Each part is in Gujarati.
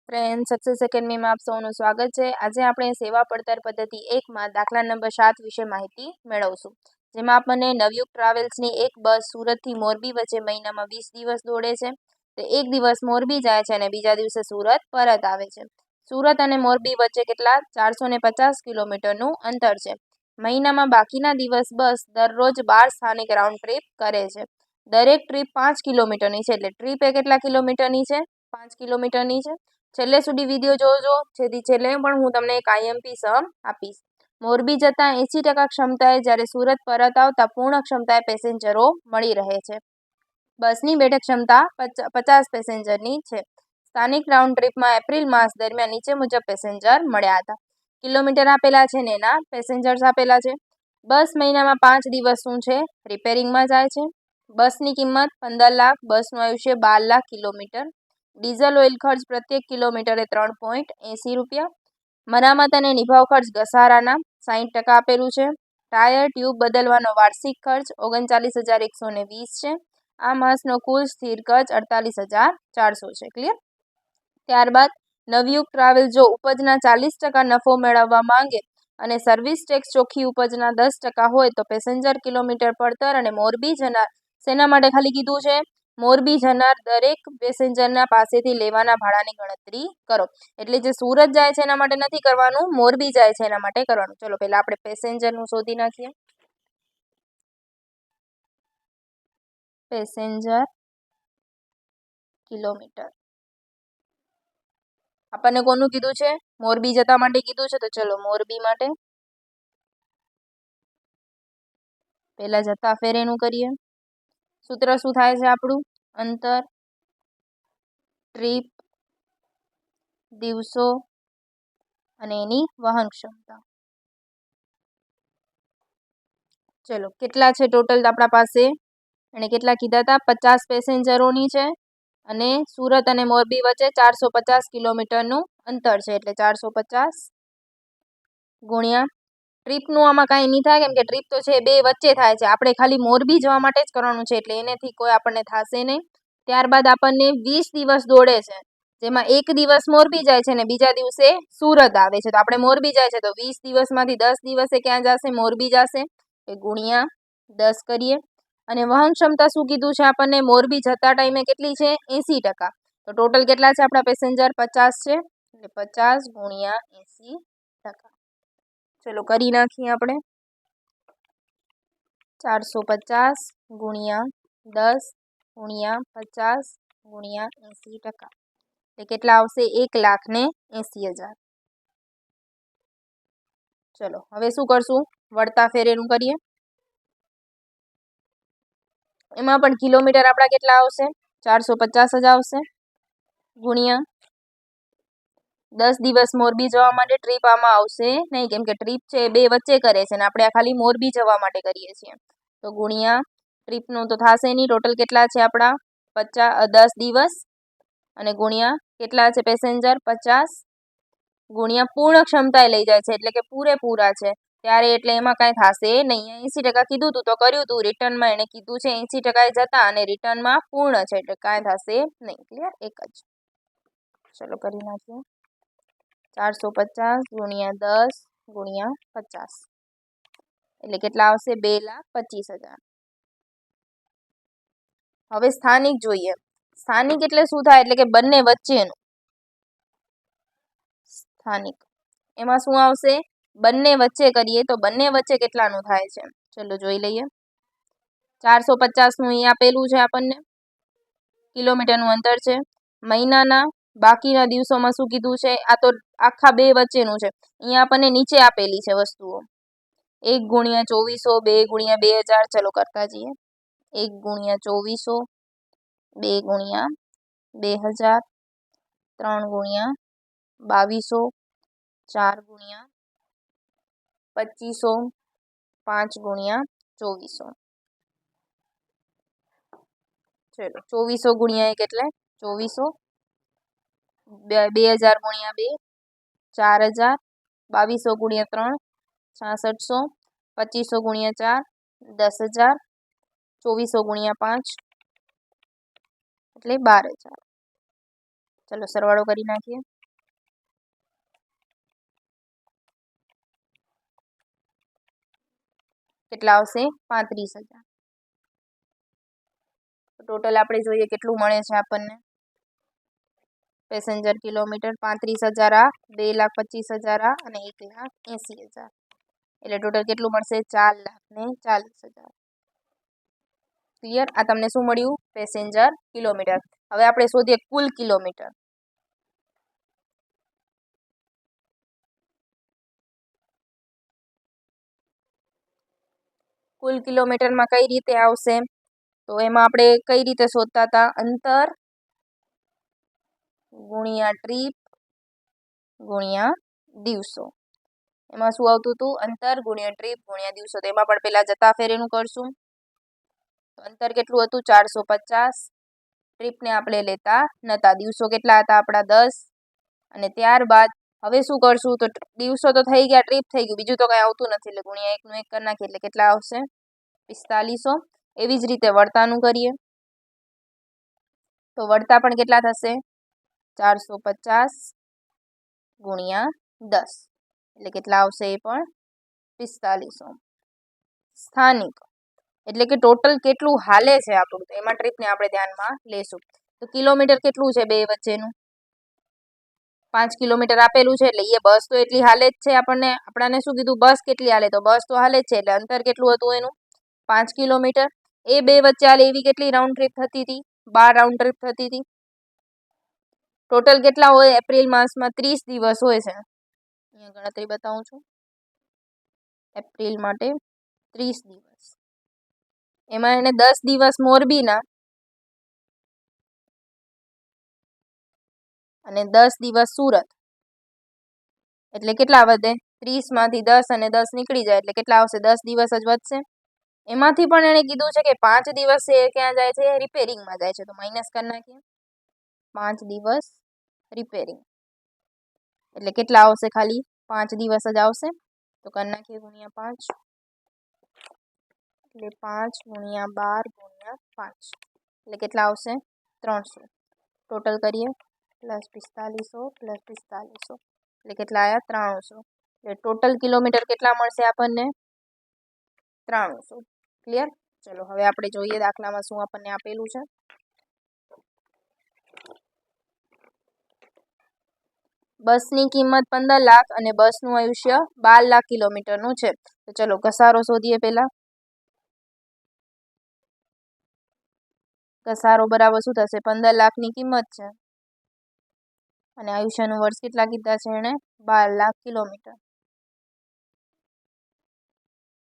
ફ્રેન્ડ સક્સેસ એકેડમીમાં આપ સૌનું સ્વાગત છે। આજે આપણે સેવા પડતર પદ્ધતિ 1માં દાખલા નંબર 7 વિશે માહિતી મેળવશું, જેમાં આપણને નવયુગ ટ્રાવેલ્સની એક બસ સુરતથી મોરબી વચ્ચે મહિનામાં 20 દિવસ દોડે છે। તો એક દિવસ મોરબી જાય છે અને બીજા દિવસે સુરત પરત આવે છે। સુરત અને મોરબી વચ્ચે કેટલા 450 કિલોમીટરનું અંતર છે। મહિનામાં બાકીના દિવસ બસ દરરોજ 12 સ્થાનિક રાઉન્ડ ટ્રીપ કરે છે। દરેક ટ્રીપ 5 કિલોમીટરની છે, એટલે ટ્રીપ એ કેટલા કિલોમીટરની છે? 5 કિલોમીટરની છે। છેલ્લે સુધી વિડીયો જોજો, જેથી છેલ્લે પણ હું તમને એક આઈએમપી સમ આપીશ। મોરબી જતા 80% ક્ષમતાએ, જ્યારે સુરત પરત આવતા પૂર્ણ ક્ષમતાએ પેસેન્જરો મળી રહે છે। બસની બેઠક ક્ષમતા 50 પેસેન્જરની છે। સ્થાનિક રાઉન્ડ ટ્રીપમાં એપ્રિલ માસ દરમિયાન નીચે મુજબ પેસેન્જર મળ્યા હતા। કિલોમીટર આપેલા છે ને એના પેસેન્જર્સ આપેલા છે। બસ મહિનામાં 5 દિવસ શું છે? રિપેરિંગમાં જાય છે। બસની કિંમત 15 લાખ, બસનું આયુષ્ય 12 લાખ કિલોમીટર। ડીઝલ ઓઇલ ખર્ચ પ્રત્યેક કિલોમીટરે 3.80 રૂપિયા। મરામત અને નિભાવ ખર્ચ ઘસારાના 60% આપેલું છે। ટાયર ટ્યુબ બદલવાનો વાર્ષિક ખર્ચ 39,120 છે। આ માસનો કુલ સ્થિર ખર્ચ 48,400 છે। ક્લિયર? ત્યારબાદ નવયુગ ટ્રાવેલ જો ઉપજના 40% નફો મેળવવા માંગે અને સર્વિસ ટેક્સ ચોખ્ખી ઉપજના 10% હોય તો પેસેન્જર કિલોમીટર પડતર અને મોરબી જનાર શેના માટે ખાલી કીધું છે? મોરબી જનાર દરેક પેસેન્જરના પાસેથી લેવાના ભાડાની ગણતરી કરો। એટલે જે સુરત જાય છે એના માટે નથી કરવાનું, મોરબી જાય છે એના માટે કરવાનું। ચલો પહેલા આપણે પેસેન્જરનું શોધી નાખીએ। પેસેન્જર કિલોમીટર આપણને કોનું કીધું છે? મોરબી જતા માટે કીધું છે। તો ચલો મોરબી માટે પહેલા જતા ફેર એનું કરીએ। સૂત્ર શું થાય છે આપણું? અંતર, ટ્રીપ, દિવસો અને એની વહન ક્ષમતા। ચલો કેટલા છે ટોટલ આપણા પાસે? અને કેટલા કીધા હતા? 50 પેસેન્જરોની છે અને સુરત અને મોરબી વચ્ચે 450 કિલોમીટરનું અંતર છે, એટલે 450 ગુણ્યા ટ્રીપનું આમાં કાંઈ નહીં થાય, કેમ કે ટ્રીપ તો છે બે વચ્ચે થાય છે, આપણે ખાલી મોરબી જવા માટે જ કરવાનું છે, એટલે એનેથી કોઈ આપણને થશે નહીં। ત્યારબાદ આપણને 20 દિવસ દોડે છે, જેમાં એક દિવસ મોરબી જાય છે અને બીજા દિવસે સુરત આવે છે। તો આપણે મોરબી જાય છે તો 20 દિવસમાંથી 10 દિવસે ક્યાં જશે? મોરબી જશે, એ ગુણ્યા 10 કરીએ। અને વહન ક્ષમતા શું કીધું છે આપણને? મોરબી જતા ટાઈમે કેટલી છે? 80%। તો ટોટલ કેટલા છે આપણા પેસેન્જર? 50 છે, એટલે 50 ગુણ્યા 80%। ચલો કરી નાખીએ આપણે। 450 ગુણ્યા 10 ગુણ્યા 50 ગુણ્યા 80%, એટલે કેટલા આવશે? 1,80,000। ચલો હવે શું કરશું? વળતા ફેર એનું કરીએ। એમાં પણ કિલોમીટર આપણા કેટલા આવશે? 450 જ આવશે, ગુણ્યા 10 દિવસ મોરબી જવા માટે ટ્રીપ આમાં આવશે નહીં, કેમ કે ટ્રીપ છે બે વચ્ચે કરે છે અને આપણે આ ખાલી મોરબી જવા માટે કરીએ છીએ। તો ગુણ્યા ટ્રીપનું તો થશે નહીં, ટોટલ કેટલા છે આપણા? 10 દિવસ અને ગુણ્યા કેટલા છે પેસેન્જર? 50 ગુણ્યા પૂર્ણ ક્ષમતાએ લઈ જાય છે, એટલે કે પૂરેપૂરા છે ત્યારે, એટલે એમાં કાંઈ થશે નહીં। 80% કીધું હતું તો કર્યું હતું, રિટર્નમાં એણે કીધું છે 80% જતા અને રિટર્નમાં પૂર્ણ છે, એટલે કાંઈ થશે નહીં। ક્લિયર? એક જ। ચલો કરી નાખીએ। 450 ગુણ્યા 10 ગુણ્યા 50, એટલે કેટલા આવશે? 2,25,000। હવે સ્થાનિક જોઈએ। સ્થાનિક એટલે શું થાય? એટલે કે બંને વચ્ચેનું સ્થાનિક, એમાં શું આવશે? બંને વચ્ચે કરીએ તો બંને વચ્ચે કેટલાનું થાય છે? ચલો જોઈ લઈએ। 450નું અહીં આપેલું છે આપણને, કિલોમીટરનું અંતર છે। મહિનાના બાકીના દિવસોમાં શું કીધું છે? આ તો આખા બે વચ્ચેનું છે, અહીંયા આપણને નીચે આપેલી છે વસ્તુઓ। 1 ગુણ્યા 2400, 2 ગુણ્યા 2000, ચલો કરતા જઈએ। 1 ગુણ્યા 2400, 2 ગુણ્યા 2000, 3 ગુણ્યા 2200, 4 ગુણ્યા 2500, 5 ગુણ્યા 2400। ચલો 2400 ગુણ્યા 1 એટલે 2400, 2000 ગુણ્યા 2 4000, 2200 ગુણ્યા 3 6600, 2500 ગુણ્યા 4 10,000, 2400 ગુણ્યા 5 એટલે 12,000। ચલો સરવાળો કરી નાખીએ। કેટલા આવશે? 35,000. ટોટલ આપણે જોઈએ કેટલું મળે છે આપણને પેસેન્જર કિલોમીટર. 35,000 આ, 2,25,000 આ અને 1,80,000. એટલે ટોટલ કેટલું મળશે? 4,40,000. ક્લિયર? આ તમને શું મળ્યું? Passenger kilometre. હવે આપણે શોધીએ કુલ કિલોમીટર. કુલ કિલોમીટરમાં કઈ રીતે આવશે? તો એમાં આપણે કઈ રીતે શોધતા હતા? અંતર ગુણ્યા ટ્રીપ ગુણ્યા દિવસો. એમાં શું આવતું હતું? અંતર ગુણ્યા ટ્રીપ ગુણ્યા દિવસો. તો એમાં પણ પહેલા જતા ફેરીનું કરશું. તો અંતર કેટલું હતું? 450. ટ્રીપને આપણે લેતા નતા. દિવસો કેટલા હતા આપણા? 10. અને ત્યારબાદ હવે શું કરશું? તો દિવસો તો થઈ ગયા, ટ્રીપ થઈ ગયું, બીજું તો કંઈ આવતું નથી, એટલે ગુણ્યા 1 નું 1 કરી નાખીએ એટલે કેટલા આવશે? 4500. એવી જ રીતે વળતાનું કરીએ તો વળતા પણ કેટલા થશે? 450 ગુણ્યા 10 એટલે કેટલા આવશે? એ પણ 4500. સ્થાનિક એટલે કે ટોટલ કેટલું હાલે છે આપણું, તો એમાં ટ્રીપને આપણે ધ્યાનમાં લેશું. તો કિલોમીટર કેટલું છે બે વચ્ચેનું? 5 કિલોમીટર આપેલું છે, એટલે એ બસ તો એટલી હાલે જ છે. આપણને શું કીધું? બસ કેટલી હાલે? તો બસ તો હાલે જ છે, એટલે અંતર કેટલું હતું એનું? 5 કિલોમીટર. એ બે વચ્ચે હાલે એવી કેટલી રાઉન્ડ ટ્રીપ થતી હતી? 12 રાઉન્ડ ટ્રીપ થતી હતી. ટોટલ કેટલા હોય એપ્રિલ માસમાં? 30 દિવસ હોય છે. અહીંયા ગણતરી બતાવું છું. એપ્રિલ માટે 30 દિવસ. એમાં એને 10 દિવસ મોરબીના અને 10 દિવસ સુરત. એટલે કેટલા વધે? 30 માંથી 10 અને 10 નીકળી જાય એટલે કેટલા આવશે? 10 દિવસ જ વધશે. એમાંથી પણ એને કીધું છે કે 5 દિવસ એ ક્યાં જાય છે? રિપેરિંગમાં જાય છે, તો માઇનસ કરી નાખીએ. 5 દિવસ રિપેરિંગ એટલે કેટલા આવશે? ખાલી 5 દિવસ જ આવશે, તો કરી નાખીએ ગુણ્યા 5. એટલે 5 ગુણ્યા 12 ગુણ્યા 5 એટલે કેટલા આવશે? 300. ટોટલ કરીએ પ્લસ 4500 પ્લસ 4500 એટલે કેટલા આવ્યા? 300. એટલે ટોટલ કિલોમીટર કેટલા મળશે આપણને? 300. ક્લિયર? ચલો હવે આપણે જોઈએ દાખલામાં શું આપણને આપેલું છે. બસની કિંમત 15 લાખ અને બસનું આયુષ્ય 12 લાખ કિલોમીટરનું છે. તો ચલો ઘસારો શોધીએ પહેલા. ઘસારો બરાબર શું થશે? 15 લાખની કિંમત છે અને આયુષ્યનું વર્ષ કેટલા કીધા છે એણે? 12 લાખ કિલોમીટર.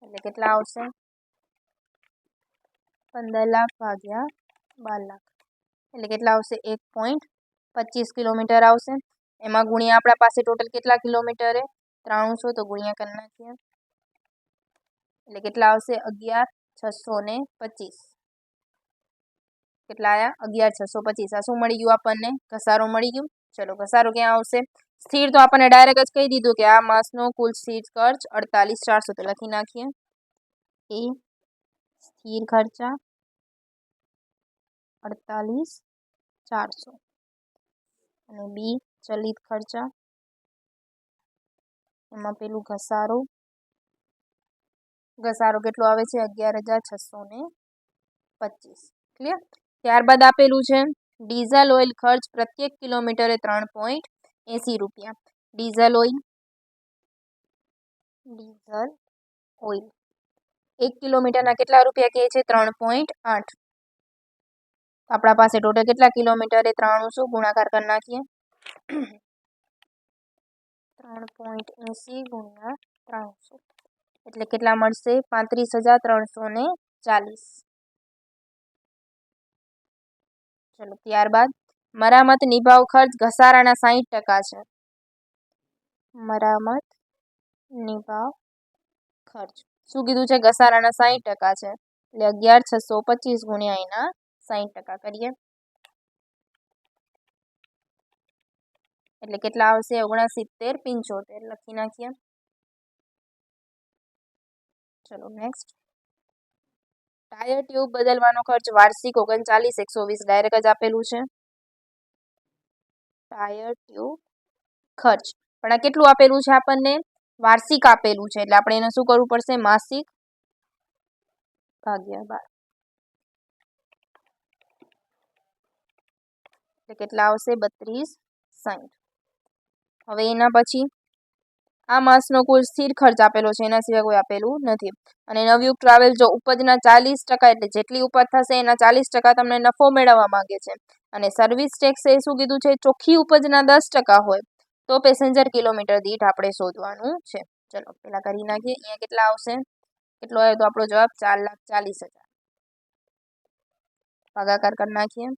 એટલે કેટલા આવશે? 15 લાખ ભાગ્યા 12 લાખ એટલે કેટલા આવશે? 1.25 કિલોમીટર આવશે. એમાં ગુણ્યા આપણા પાસે ટોટલ કેટલા કિલોમીટર? 300. તો ગુણ્યા કરી નાખીએ એટલે કેટલા આવશે? 11,625. કેટલા આવ્યા? 11,625. આ શું મળી ગયું આપણને? ઘસારો મળી ગયું. ચલો ઘસારો ક્યાં આવશે? સ્થિર તો આપણને ડાયરેક્ટ જ કહી દીધું કે આ માસનો કુલ સ્થિર ખર્ચ 48,400. તો લખી નાખીએ. એ સ્થિર ખર્ચા 48,400 અને બી ચલિત ખર્ચા, એમાં પેલું ઘસારો કેટલો આવે છે? 11,625. ક્લિયર? ત્યારબાદ આપેલું છે ડીઝલ ઓઇલ ખર્ચ પ્રત્યેક કિલોમીટરે 3.80 રૂપિયા. ડીઝલ ઓઇલ 1 કિલોમીટરના કેટલા રૂપિયા કહે છે? 3.8. આપણા પાસે ટોટલ કેટલા કિલોમીટર? 300. ગુણાકાર કરી નાખીએ. 3.80 ગુણ્યા 300 એટલે કેટલા મળશે? 35,340. ચલો ત્યારબાદ મરામત નિભાવ ખર્ચ ઘસારાના 60% છે. મરામત નિભાવ ખર્ચ શું કીધું છે? ઘસારાના 60% છે. એટલે 11,625 ગુણ્યા એના 60% કરીએ એટલે કેટલા આવશે? 69,75. લખી નાખીએ. ચલો નેક્સ્ટ. ટાયર ટ્યુબ બદલવાનો ખર્ચ વાર્ષિક 39,120 ડાયરેક્ટ જ આપેલું છે. ટાયર ટ્યુબ ખર્ચ પણ આ કેટલું આપેલું છે આપણને? વાર્ષિક આપેલું છે, એટલે આપણે એને શું કરવું પડશે? માસિક ભાગ્યા 12 એટલે કેટલા આવશે? 3260. હવે એના પછી આ માસનો કુલ સ્થિર ખર્ચ આપેલો છે, એના સિવાય કોઈ આપેલું નથી. અને નવયુગ ટ્રાવેલ જો ઉપજના 40% એટલે જેટલી ઉપજ થશે એના 40% તમને નફો મેળવવા માંગે છે. અને સર્વિસ ટેક્સ એ શું કીધું છે? ચોખ્ખી ઉપજના 10% હોય તો પેસેન્જર કિલોમીટર દીઠ આપણે શોધવાનું છે. ચલો પેલા કરી નાખીએ. અહીંયા કેટલા આવશે? કેટલો આવ્યો તો આપણો જવાબ? 4,40,000. ભાગાકાર કરી નાખીએ.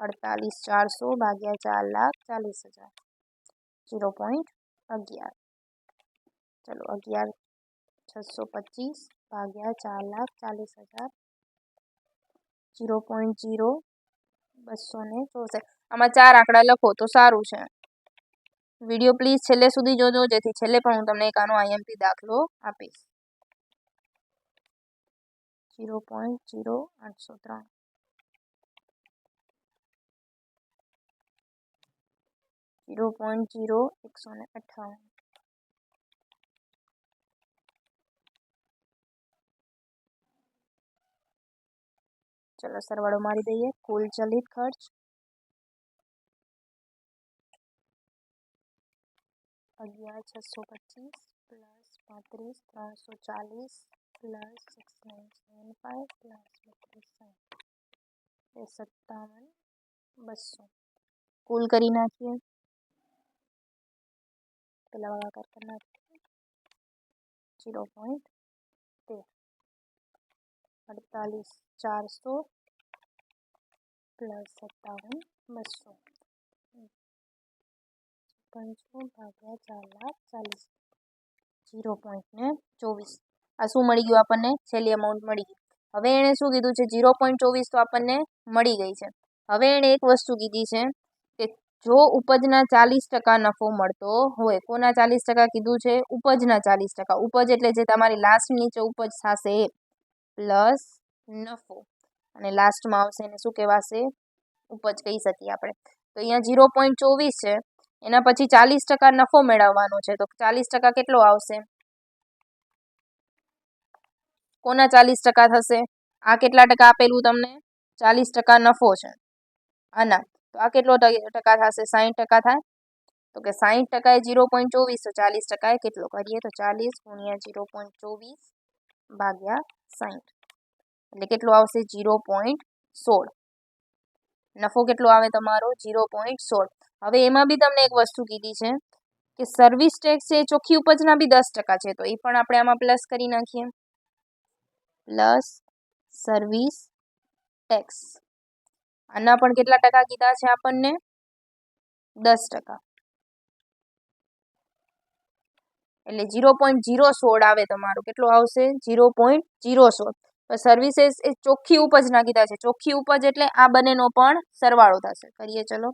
48,400 ભાગ્યા 4,40,000 0.11. चलो 11,625 भाग्या 4,40,000 0.0264. આમાં 4 આંકડા લખો તો સારું છે. વિડીયો પ્લીઝ છેલ્લે સુધી જોજો, જેથી છેલ્લે પણ હું તમને એક આનો આઈએમપી દાખલો આપીશ. 0.0803 0.0158. चलो सरवाड़ो मारी दईए. कुल चलित खर्च 11,625 प्लस 35,340 प्लस 6975 प्लस 57,200 कुल करी नाखिए. पहला भागाकार कर नाखिए. 0.13 48,400 प्लस 57,200 ભાગ્યા 4,40,000 0.24. આ શું મળી ગયું આપણને? છેલ્લી અમાઉન્ટ મળી ગઈ. હવે એણે શું કીધું છે? 0.24 તો આપણને મળી ગઈ છે. હવે એણે એક વસ્તુ કીધી છે કે જો ઉપજના 40% નફો મળતો હોય. કોના 40% કીધું છે? ઉપજના 40%. ઉપજ એટલે જે તમારી લાસ્ટ નીચે ઉપજ થશે એ પ્લસ નફો, અને લાસ્ટમાં આવશે એને શું કહેવાશે? ઉપજ કહી શકીએ આપણે. તો અહીંયા 0.24 છે, એના પછી 40% નફો મેળવવાનો છે. તો 40% કેટલો આવશે? કોના 40% થશે? આ કેટલા ટકા આપેલું તમને? 40% નફો છે આના. તો આ કેટલો ટકા થશે? 60% થાય. તો કે 60% એ 0.24, તો 40% એ કેટલો કરીએ તો 40 ગુણ્યા 0.24 ભાગ્યા 60 એટલે કેટલો આવશે? 0.16. નફો કેટલો આવે તમારો? 0.16. હવે એમાં બી તમને એક વસ્તુ કીધી છે કે સર્વિસ ટેક્સ છે ચોખ્ખી ઉપજના બી 10% છે. તો એ પણ આપણે આમાં પ્લસ કરી નાખીએ. Plus service tax. આના પણ કેટલા ટકા કીધા છે આપણને? 10%. એટલે 0.016 આવે તમારું. કેટલો આવશે? 0.016. તો સર્વિસીસ એ ચોખ્ખી ઉપજના કીધા છે. ચોખ્ખી ઉપજ એટલે આ બંનેનો પણ સરવાળો થશે. કરીએ ચલો.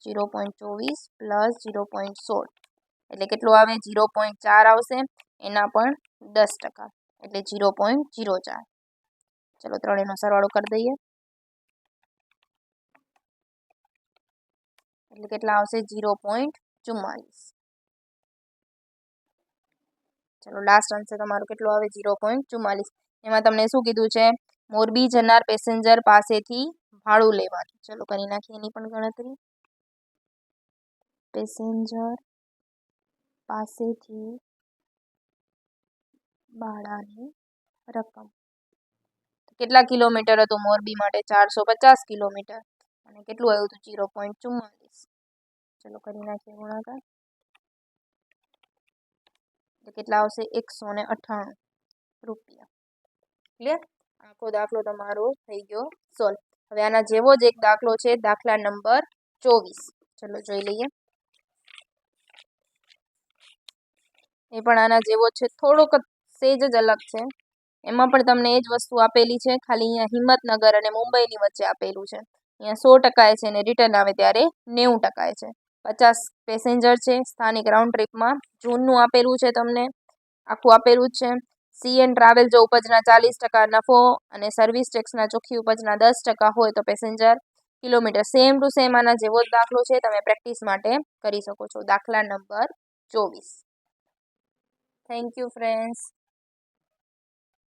0.24 પ્લસ 0.16 એટલે કેટલું આવે? 0.4 આવશે. એના પણ 10% એટલે 0.04. ચલો ત્રણેયનો સરવાળો કરી દઈએ. એટલે કેટલા આવશે? 0.44. ચલો લાસ્ટ આન્સર તમારો કેટલો આવે? 0.44. એમાં તમને શું કીધું છે? મોરબી જનાર પેસેન્જર પાસેથી ભાડું લેવાનું. ચલો કરી નાખીએ એની પણ ગણતરી. પેસેન્જર પાસેથી ભાડાની રકમ. કેટલા કિલોમીટર હતું મોરબી માટે? 450 કિલોમીટર. અને કેટલું આવ્યું હતું? 0.44. ચલો કરી નાખીએ ગુણાકાર. તો કેટલા આવશે? 198 રૂપિયા. ક્લિયર? આખો દાખલો તમારો થઈ ગયો સોલ્વ. હવે આના જેવો જ એક દાખલો છે, દાખલા નંબર 24. ચલો જોઈ લઈએ. એ પણ આના જેવો છે, થોડોક સેજ જ અલગ છે. એમાં પણ તમને એ જ વસ્તુ આપેલી છે, ખાલી અહીંયા હિંમતનગર અને મુંબઈની વચ્ચે આપેલું છે. અહીંયા 100% છે અને રિટર્ન આવે ત્યારે 90% છે. 50 પેસેન્જર છે. સ્થાનિક રાઉન્ડ ટ્રીપમાં જૂનનું આપેલું છે તમને. આખું આપેલું જ છે. સીએન ટ્રાવેલ જો ઉપજના 40% નફો અને સર્વિસ ટેક્સના ચોખ્ખી ઉપજના 10% હોય તો passenger kilometre. Same to same આના જેવો જ દાખલો છે. તમે પ્રેક્ટિસ માટે કરી શકો છો. દાખલા નંબર 24. Thank you friends.